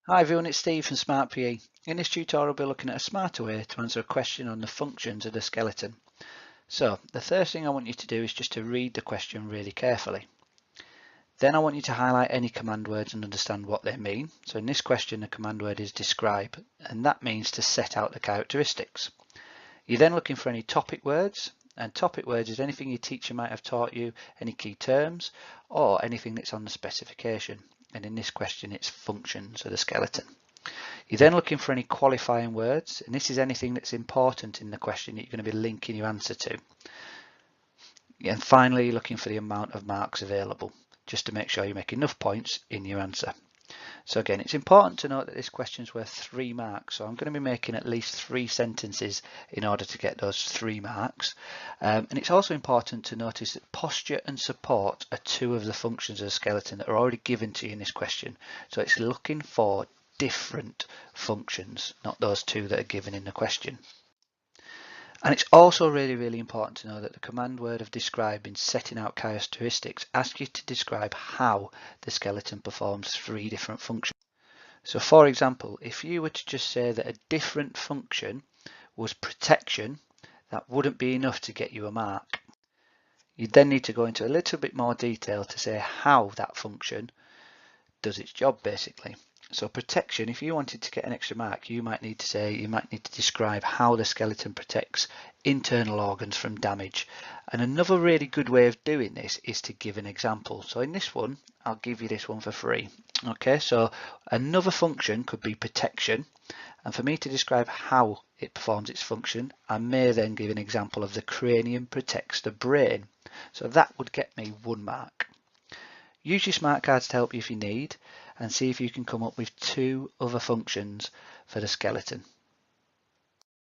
Hi everyone, it's Steve from Smart PE. In this tutorial we'll be looking at a smarter way to answer a question on the functions of the skeleton. So the first thing I want you to do is just to read the question really carefully. Then I want you to highlight any command words and understand what they mean. So in this question the command word is describe, and that means to set out the characteristics. You're then looking for any topic words, and topic words is anything your teacher might have taught you, any key terms, or anything that's on the specification. And in this question it's functions of the skeleton. You're then looking for any qualifying words, and this is anything that's important in the question that you're going to be linking your answer to. And finally, you're looking for the amount of marks available, just to make sure you make enough points in your answer. So again, it's important to note that this question is worth 3 marks, so I'm going to be making at least 3 sentences in order to get those 3 marks. And it's also important to notice that posture and support are 2 of the functions of the skeleton that are already given to you in this question. So it's looking for different functions, not those 2 that are given in the question. And it's also really important to know that the command word of describe in setting out characteristics asks you to describe how the skeleton performs 3 different functions. So for example, if you were to just say that a different function was protection, that wouldn't be enough to get you a mark. You'd then need to go into a little bit more detail to say how that function does its job basically. So protection, if you wanted to get an extra mark, you might need to describe how the skeleton protects internal organs from damage. And another really good way of doing this is to give an example. So in this one, I'll give you this one for free. Okay, so another function could be protection. And for me to describe how it performs its function, I may then give an example of the cranium protects the brain. So that would get me 1 mark. Use your smart cards to help you if you need, and see if you can come up with 2 other functions for the skeleton.